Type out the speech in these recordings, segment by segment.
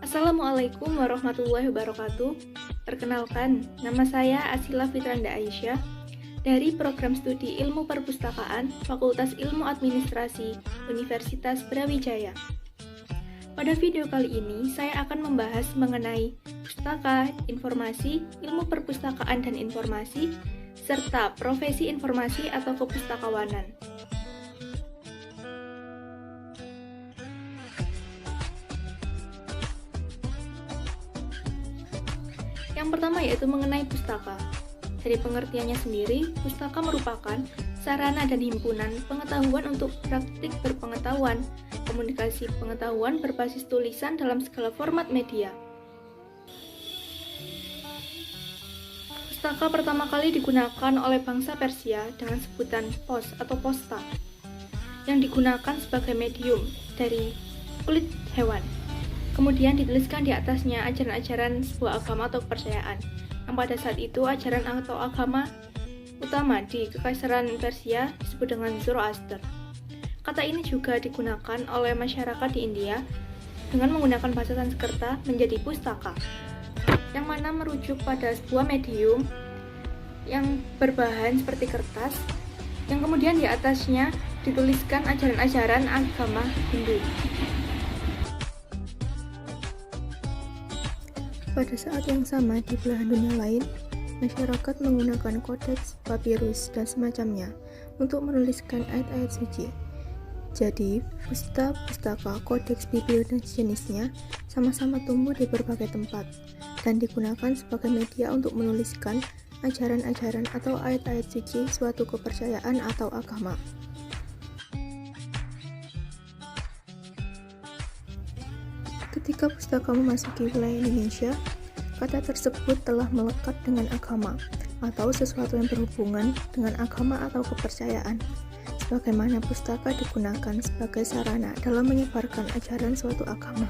Assalamualaikum warahmatullahi wabarakatuh. Perkenalkan, nama saya Asila Fitranda Aisyah dari Program Studi Ilmu Perpustakaan Fakultas Ilmu Administrasi Universitas Brawijaya. Pada video kali ini, saya akan membahas mengenai pustaka, informasi, ilmu perpustakaan dan informasi, serta profesi informasi atau kepustakawanan. Yang pertama yaitu mengenai pustaka. Dari pengertiannya sendiri, pustaka merupakan sarana dan himpunan pengetahuan untuk praktik berpengetahuan, komunikasi pengetahuan berbasis tulisan dalam segala format media. Pustaka pertama kali digunakan oleh bangsa Persia dengan sebutan pos atau posta, yang digunakan sebagai medium dari kulit hewan. Kemudian dituliskan di atasnya ajaran-ajaran sebuah agama atau kepercayaan, yang pada saat itu ajaran atau agama utama di Kekaisaran Persia disebut dengan Zoroaster. Kata ini juga digunakan oleh masyarakat di India dengan menggunakan bahasa Sanskerta menjadi pustaka, yang mana merujuk pada sebuah medium yang berbahan seperti kertas, yang kemudian di atasnya dituliskan ajaran-ajaran agama Hindu. Pada saat yang sama di belahan dunia lain, masyarakat menggunakan kodeks, papirus, dan semacamnya untuk menuliskan ayat-ayat suci. Jadi, pustaka, kodeks, bibir, dan sejenisnya sama-sama tumbuh di berbagai tempat dan digunakan sebagai media untuk menuliskan ajaran-ajaran atau ayat-ayat suci suatu kepercayaan atau agama. Ketika pustaka memasuki wilayah Indonesia, kata tersebut telah melekat dengan agama atau sesuatu yang berhubungan dengan agama atau kepercayaan, sebagaimana pustaka digunakan sebagai sarana dalam menyebarkan ajaran suatu agama.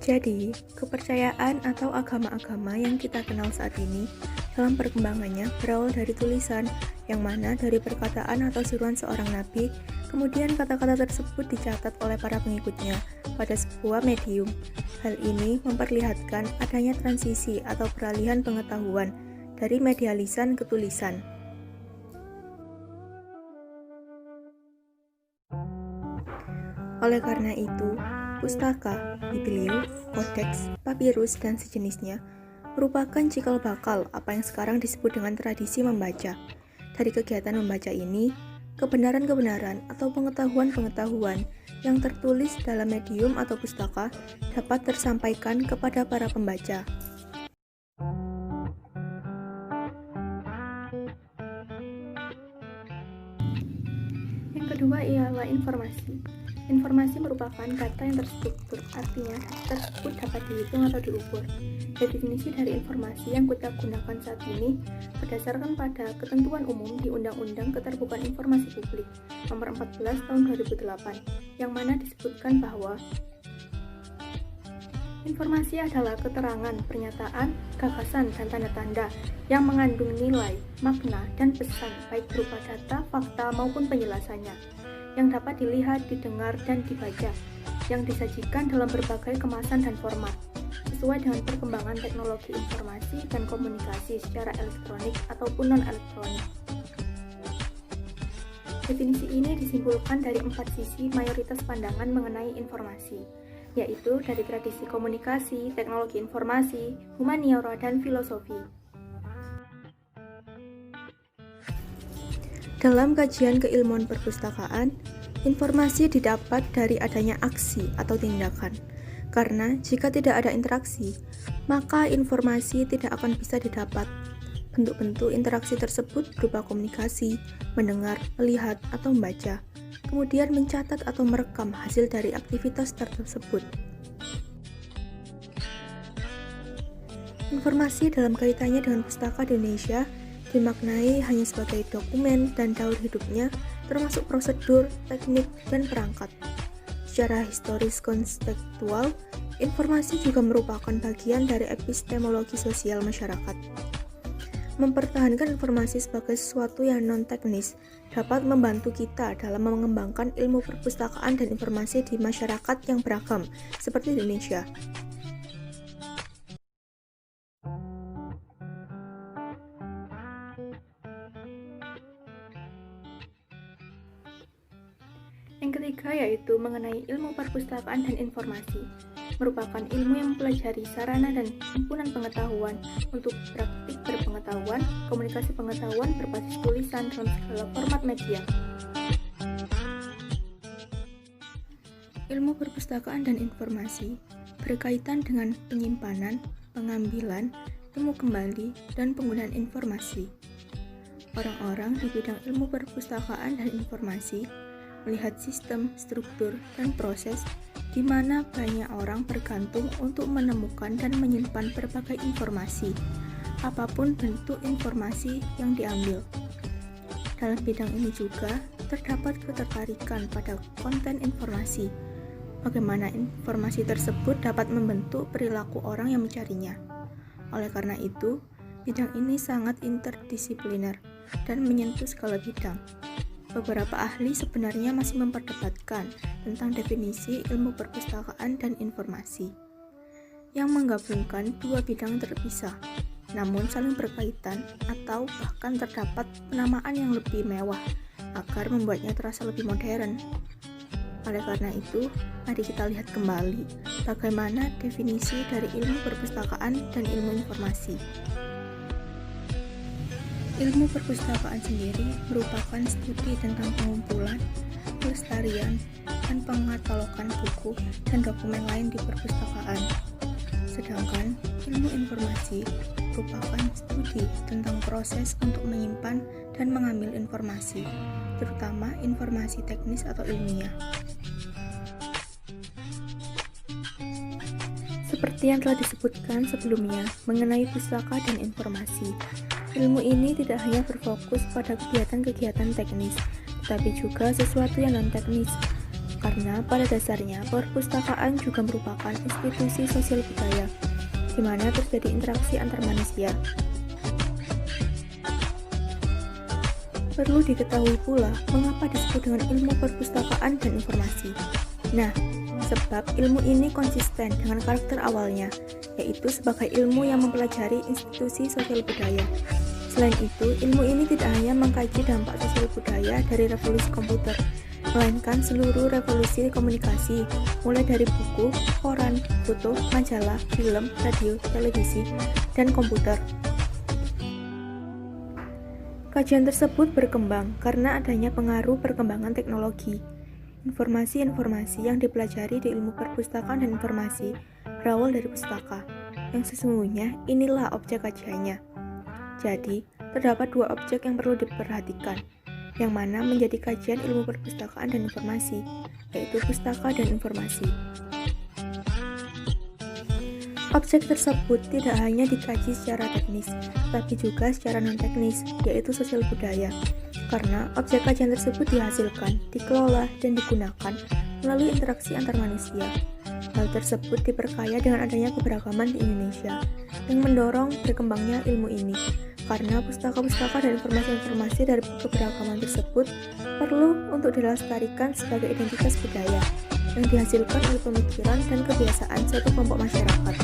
Jadi, kepercayaan atau agama-agama yang kita kenal saat ini dalam perkembangannya berawal dari tulisan, yang mana dari perkataan atau seruan seorang nabi, kemudian kata-kata tersebut dicatat oleh para pengikutnya pada sebuah medium. Hal ini memperlihatkan adanya transisi atau peralihan pengetahuan dari media lisan ke tulisan. Oleh karena itu, pustaka, biblio, kodeks, papirus, dan sejenisnya merupakan cikal bakal apa yang sekarang disebut dengan tradisi membaca. Dari kegiatan membaca ini, kebenaran-kebenaran atau pengetahuan-pengetahuan yang tertulis dalam medium atau pustaka dapat tersampaikan kepada para pembaca. Yang kedua ialah informasi. Informasi merupakan kata yang terstruktur, artinya tersebut dapat dihitung atau diukur. Definisi dari informasi yang kita gunakan saat ini berdasarkan pada ketentuan umum di Undang-Undang Keterbukaan Informasi Publik Nomor 14 Tahun 2008, yang mana disebutkan bahwa informasi adalah keterangan, pernyataan, gagasan, dan tanda-tanda yang mengandung nilai, makna, dan pesan baik berupa data, fakta, maupun penjelasannya, yang dapat dilihat, didengar, dan dibaca, yang disajikan dalam berbagai kemasan dan format, sesuai dengan perkembangan teknologi informasi dan komunikasi secara elektronik ataupun non-elektronik. Definisi ini disimpulkan dari 4 sisi mayoritas pandangan mengenai informasi, yaitu dari tradisi komunikasi, teknologi informasi, humaniora, dan filosofi. Dalam kajian keilmuan perpustakaan, informasi didapat dari adanya aksi atau tindakan. Karena jika tidak ada interaksi, maka informasi tidak akan bisa didapat. Bentuk-bentuk interaksi tersebut berupa komunikasi, mendengar, melihat, atau membaca, kemudian mencatat atau merekam hasil dari aktivitas tersebut. Informasi dalam kaitannya dengan pustaka di Indonesia dimaknai hanya sebagai dokumen dan daur hidupnya, termasuk prosedur, teknik, dan perangkat. Secara historis kontekstual, informasi juga merupakan bagian dari epistemologi sosial masyarakat. Mempertahankan informasi sebagai sesuatu yang non-teknis dapat membantu kita dalam mengembangkan ilmu perpustakaan dan informasi di masyarakat yang beragam, seperti di Indonesia. Yang ketiga yaitu mengenai ilmu perpustakaan dan informasi, merupakan ilmu yang mempelajari sarana dan himpunan pengetahuan untuk praktik berpengetahuan, komunikasi pengetahuan berbasis tulisan dalam segala format media. Ilmu perpustakaan dan informasi berkaitan dengan penyimpanan, pengambilan, temu kembali, dan penggunaan informasi. Orang-orang di bidang ilmu perpustakaan dan informasi melihat sistem, struktur, dan proses di mana banyak orang bergantung untuk menemukan dan menyimpan berbagai informasi, apapun bentuk informasi yang diambil. Dalam bidang ini juga terdapat ketertarikan pada konten informasi, bagaimana informasi tersebut dapat membentuk perilaku orang yang mencarinya. Oleh karena itu, bidang ini sangat interdisipliner dan menyentuh segala bidang. Beberapa ahli sebenarnya masih memperdebatkan tentang definisi ilmu perpustakaan dan informasi, yang menggabungkan dua bidang terpisah, namun saling berkaitan atau bahkan terdapat penamaan yang lebih mewah agar membuatnya terasa lebih modern. Oleh karena itu, mari kita lihat kembali bagaimana definisi dari ilmu perpustakaan dan ilmu informasi. Ilmu perpustakaan sendiri merupakan studi tentang pengumpulan, pelestarian, dan pengatalogan buku dan dokumen lain di perpustakaan. Sedangkan ilmu informasi merupakan studi tentang proses untuk menyimpan dan mengambil informasi, terutama informasi teknis atau ilmiah. Seperti yang telah disebutkan sebelumnya mengenai pustaka dan informasi, ilmu ini tidak hanya berfokus pada kegiatan-kegiatan teknis, tetapi juga sesuatu yang non-teknis, karena pada dasarnya perpustakaan juga merupakan institusi sosial budaya, di mana terjadi interaksi antar manusia. Perlu diketahui pula mengapa disebut dengan ilmu perpustakaan dan informasi. Nah, sebab ilmu ini konsisten dengan karakter awalnya, yaitu sebagai ilmu yang mempelajari institusi sosial budaya. Selain itu, ilmu ini tidak hanya mengkaji dampak sosial budaya dari revolusi komputer, melainkan seluruh revolusi komunikasi, mulai dari buku, koran, foto, majalah, film, radio, televisi, dan komputer. Kajian tersebut berkembang karena adanya pengaruh perkembangan teknologi. Informasi-informasi yang dipelajari di ilmu perpustakaan dan informasi berawal dari pustaka, yang sesungguhnya inilah objek kajiannya. Jadi, terdapat dua objek yang perlu diperhatikan, yang mana menjadi kajian ilmu perpustakaan dan informasi, yaitu pustaka dan informasi. Objek tersebut tidak hanya dikaji secara teknis, tapi juga secara non-teknis, yaitu sosial budaya, karena objek kajian tersebut dihasilkan, dikelola, dan digunakan melalui interaksi antar manusia. Hal tersebut diperkaya dengan adanya keberagaman di Indonesia, yang mendorong berkembangnya ilmu ini, karena pustaka-pustaka dan informasi-informasi dari keberagaman tersebut perlu untuk dilestarikan sebagai identitas budaya yang dihasilkan oleh pemikiran dan kebiasaan suatu kelompok masyarakat.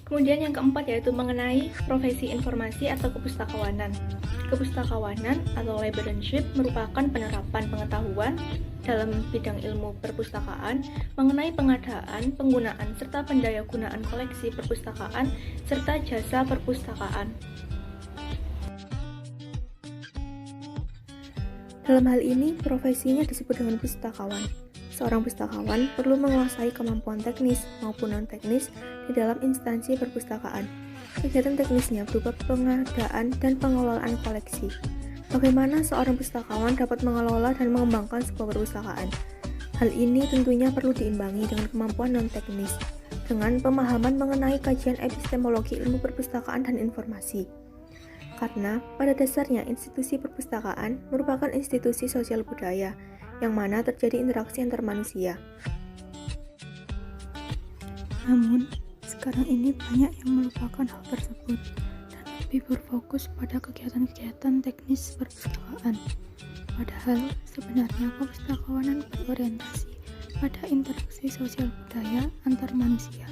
Kemudian yang keempat yaitu mengenai profesi informasi atau kepustakawanan. Kepustakawanan atau librarianship merupakan penerapan pengetahuan dalam bidang ilmu perpustakaan mengenai pengadaan, penggunaan, serta pendayagunaan koleksi perpustakaan serta jasa perpustakaan. Dalam hal ini, profesinya disebut dengan pustakawan. Seorang pustakawan perlu menguasai kemampuan teknis maupun non-teknis di dalam instansi perpustakaan. Kegiatan teknisnya berupa pengadaan dan pengelolaan koleksi. Bagaimana seorang pustakawan dapat mengelola dan mengembangkan sebuah perpustakaan? Hal ini tentunya perlu diimbangi dengan kemampuan non-teknis, dengan pemahaman mengenai kajian epistemologi ilmu perpustakaan dan informasi. Karena pada dasarnya institusi perpustakaan merupakan institusi sosial budaya yang mana terjadi interaksi antar manusia. Namun, sekarang ini banyak yang melupakan hal tersebut dan lebih berfokus pada kegiatan-kegiatan teknis perpustakaan. Padahal, sebenarnya kepustakawanan berorientasi pada interaksi sosial budaya antar manusia.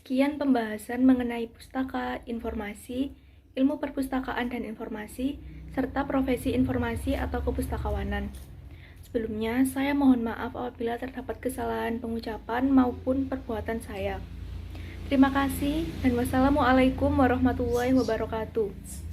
Sekian pembahasan mengenai pustaka informasi ilmu perpustakaan dan informasi, serta profesi informasi atau kepustakawanan. Sebelumnya, saya mohon maaf apabila terdapat kesalahan pengucapan maupun perbuatan saya. Terima kasih dan wassalamualaikum warahmatullahi wabarakatuh.